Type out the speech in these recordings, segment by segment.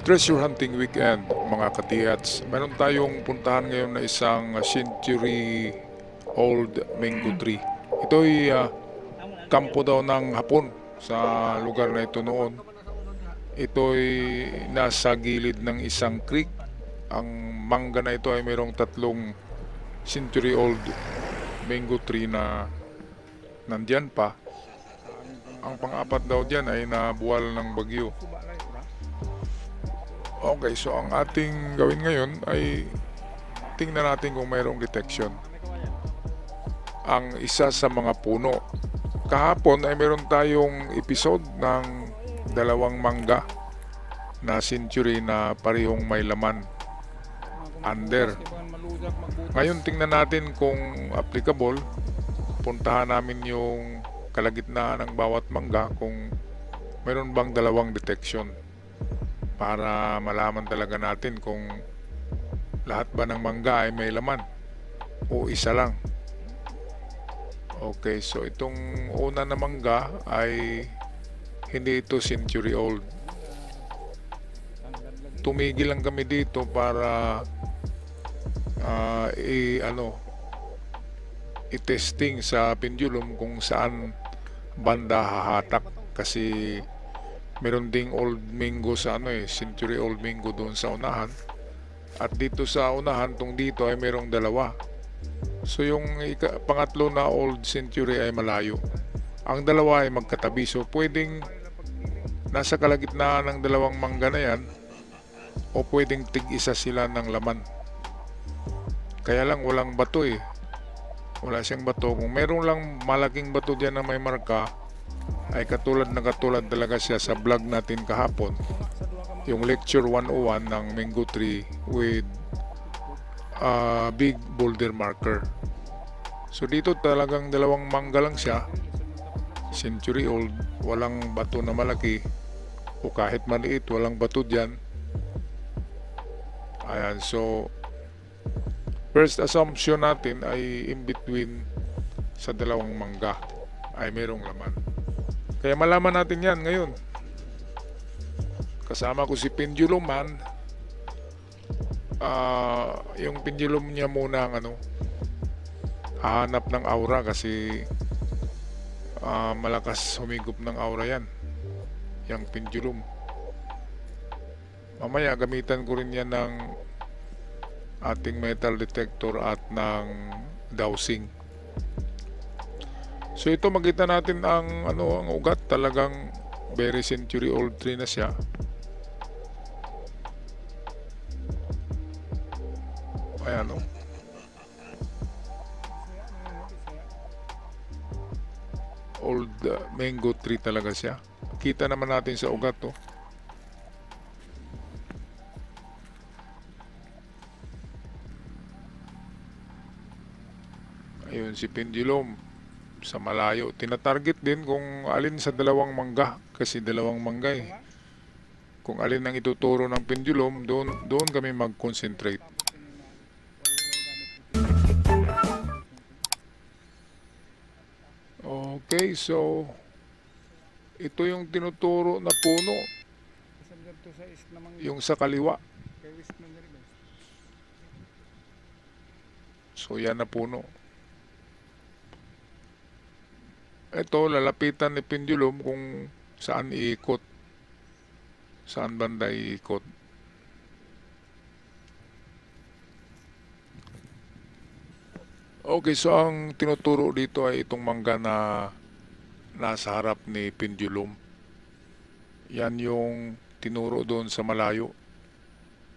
Treasure hunting weekend, mga katiyats. Meron tayong puntahan ngayon na isang century old mango tree. Ito'y kampo daw ng Hapon sa lugar na ito noon. Ito'y nasa gilid ng isang creek. Ang mangga na ito ay mayroong tatlong century old mango tree na nandyan pa. Ang pang-apat daw dyan ay nabuwal ng bagyo. Okay, so ang ating gawin ngayon ay tingnan natin kung mayroong detection ang isa sa mga puno. Kahapon ay meron tayong episode ng dalawang mangga na century na parehong may laman under. Ngayon tingnan natin kung applicable. Puntahan namin yung kalagitnaan ng bawat mangga kung meron bang dalawang detection para malaman talaga natin kung lahat ba ng mangga ay may laman o isa lang. Okay, so itong una na mangga ay hindi ito century old. Tumigil lang kami dito para i-testing sa pendulum kung saan banda hahatak kasi meron ding old mango sa century old mango doon sa unahan. At dito sa unahan, tong dito ay merong dalawa. So yung pangatlo na old century ay malayo. Ang dalawa ay magkatabi. So pwedeng nasa kalagitnaan ng dalawang mangga na yan o pwedeng tig-isa sila ng laman. Kaya lang walang bato eh. Wala siyang bato. Kung meron lang malaking bato dyan na may marka, ay katulad talaga siya sa vlog natin kahapon, yung lecture 101 ng mango tree with big boulder marker. So dito talagang dalawang mangga lang siya, century old, walang bato na malaki o kahit maliit, walang bato dyan. Ayan, so first assumption natin ay in between sa dalawang mangga ay merong laman. Kaya malaman natin yan ngayon. Kasama ko si Pendulum Man. Yung pendulum niya muna ang hahanap ng aura kasi malakas humigop ng aura yan. Yung pendulum. Mamaya gamitan ko rin yan ng ating metal detector at ng dowsing. So ito makita natin ang ugat, talagang very century old tree na siya. Ayan old mango tree talaga siya. Kita naman natin sa ugat Ayun si pendulum sa malayo. Tinatarget din kung alin sa dalawang mangga kasi dalawang mangga eh. Kung alin ang ituturo ng pendulum, doon kami mag-concentrate. Okay, so ito yung tinuturo na puno, yung sa kaliwa. So yan na puno. Ito, lalapitan ni pendulum kung saan iikot. Saan banda iikot. Okay, so ang tinuturo dito ay itong mangga na nasa harap ni pendulum. Yan yung tinuro doon sa malayo.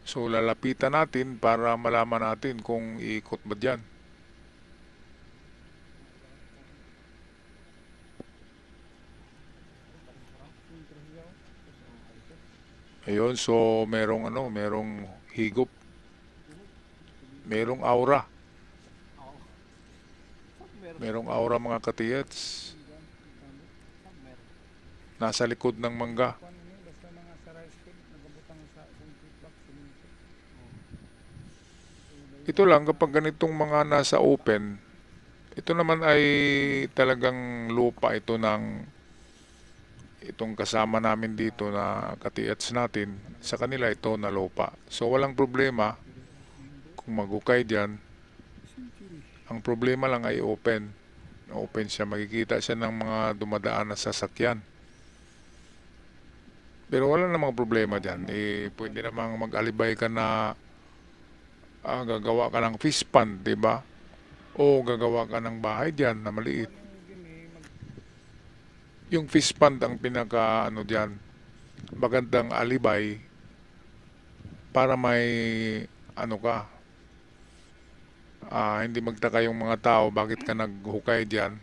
So lalapitan natin para malaman natin kung iikot ba dyan. Ayun, so merong higop. Merong aura. Merong aura mga katiyats. Nasa likod ng mangga. Ito lang kapag ganitong mga nasa open, ito naman ay talagang lupa ito ng itong kasama namin dito na katiats natin, sa kanila ito na lupa. So walang problema kung magukay dyan. Ang problema lang ay open. Open siya, makikita siya ng mga dumadaan na sasakyan. Pero wala namang problema dyan. Pwede namang mag-alibay ka na gagawa ka ng fish pond, di ba? O gagawa ka ng bahay dyan na maliit. Yung fish pond ang pinaka ano dyan, magandang alibay para may ano ka, hindi magtaka yung mga tao bakit ka naghukay dyan.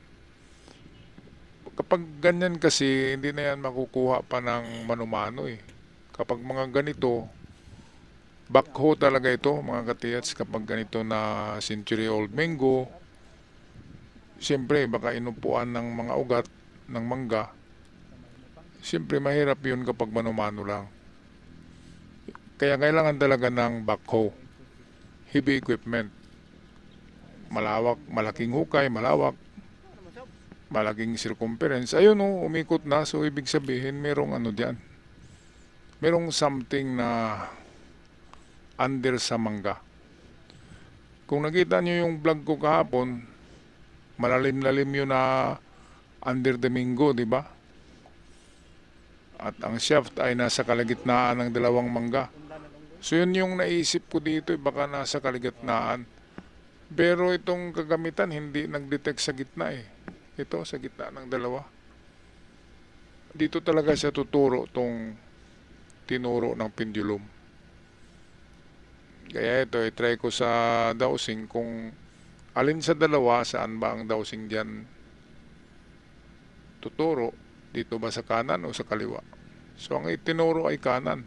Kapag ganyan kasi, hindi na yan makukuha pa ng manumano eh. Kapag mga ganito, backhoe talaga ito mga katiyats. Kapag ganito na century old mango, siyempre baka inupuan ng mga ugat ng mangga. Siyempre mahirap yun kapag manumano lang. Kaya kailangan talaga ng backhoe, heavy equipment. Malawak, malaking hukay, malawak, malaking circumference. Ayun o, umikot na. So, ibig sabihin, merong ano dyan. Merong something na under sa mangga. Kung nakita nyo yung vlog ko kahapon, malalim-lalim yun na under the mango, di ba? At ang shaft ay nasa kalagitnaan ng dalawang mangga. So, yun yung naisip ko dito, baka nasa kalagitnaan. Pero itong kagamitan hindi nag-detect sa gitna eh. Ito sa gitna ng dalawa. Dito talaga siya tuturo tong tinuro ng pendulum. Kaya ito, i-try ko sa dowsing kung alin sa dalawa, saan ba ang dowsing diyan tuturo. Dito ba sa kanan o sa kaliwa? So ang itinuro ay kanan.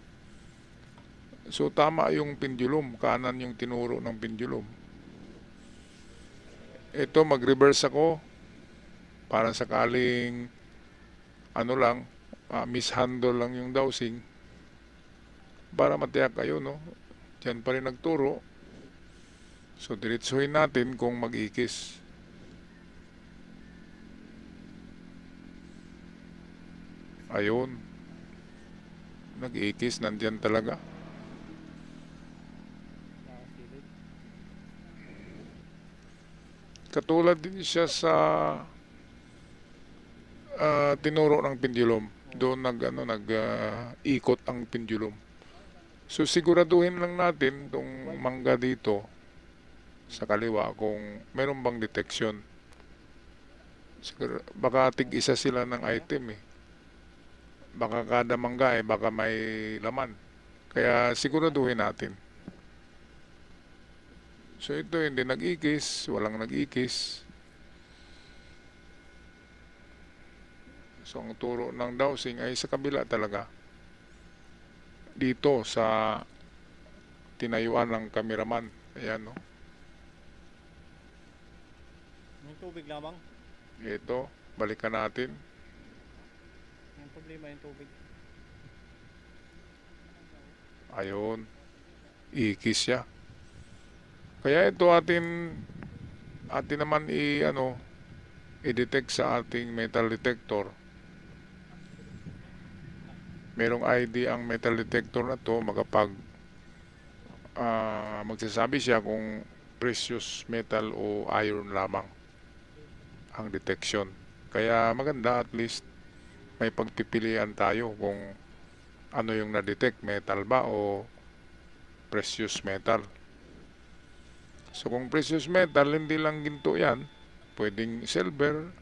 So tama yung pendulum, kanan yung tinuro ng pendulum. Ito, mag-reverse ako para sakaling ano lang, mishandle lang yung dowsing para matiyak kayo, no? Diyan pa rin nagturo. So, diretsuhin natin kung mag-ikis. Ayun. Nag-ikis, nandyan talaga. Katulad din siya sa tinuro ng pendulum. Doon ikot ang pendulum. So siguraduhin lang natin itong mangga dito sa kaliwa kung meron bang detection. Baka tig-isa sila ng item eh. Baka kada mangga eh, baka may laman. Kaya siguraduhin natin. So ito hindi nag-ikis, walang nag-ikis. So ang turo ng dowsing ay sa kabila talaga. Dito sa tinayuan ng kameraman. Ayan no. Yung tubig lamang. Ito, balikan natin. Yung problema yung tubig. Ayun. Ikis siya. Kaya ito atin naman i-detect sa ating metal detector. Merong ID ang metal detector na to magsasabi siya kung precious metal o iron lamang ang detection. Kaya maganda at least may pagpipilian tayo kung ano yung na-detect, metal ba o precious metal. So kung precious metal, hindi lang ginto yan. Pwedeng silver,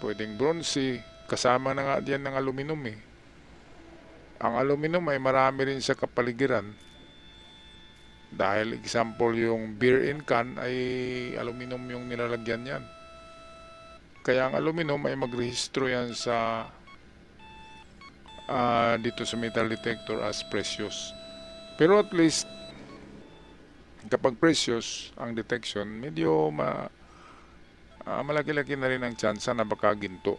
pwedeng bronze, kasama na nga diyan ng aluminum eh. Ang aluminum ay marami rin sa kapaligiran. Dahil example yung beer in can ay aluminum yung nilalagyan yan. Kaya ang aluminum ay magrehistro yan sa dito sa metal detector as precious. Pero at least kapag precious ang detection, medyo malaki-laki na rin ang tsansa na baka ginto.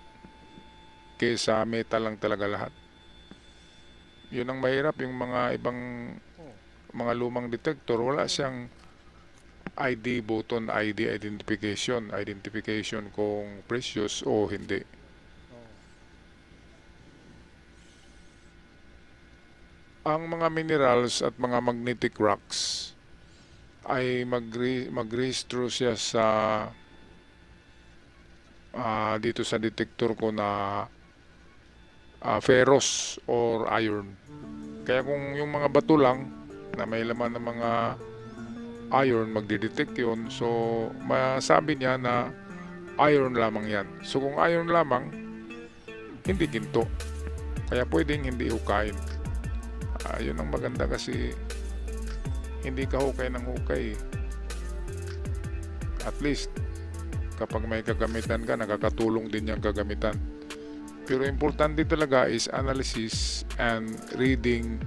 Kaysa metal lang talaga lahat. Yun ang mahirap, yung mga ibang mga lumang detector, wala siyang ID button, ID identification kung precious o hindi. Ang mga minerals at mga magnetic rocks ay magrehistro siya sa dito sa detector ko na ferrous or iron. Kaya kung yung mga bato lang na may laman ng mga iron, magdidetect yun. So, masabi niya na iron lamang yan. So, kung iron lamang, hindi ginto. Kaya pwedeng hindi hukayin. Yun ang maganda kasi hindi ka hukay ng hukay. At least, kapag may kagamitan ka, nakakatulong din yung kagamitan. Pero importante talaga is analysis and reading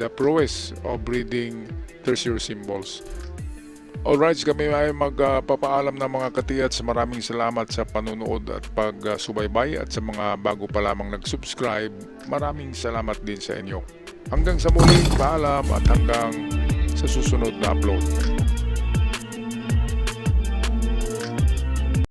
the prowess of reading tertiary symbols. Alright, kami ay magpapaalam ng mga katiyats. Maraming salamat sa panunood at pagsubaybay at sa mga bago pa lamang nag-subscribe. Maraming salamat din sa inyo. Hanggang sa muli, paalam at hanggang sa susunod na upload.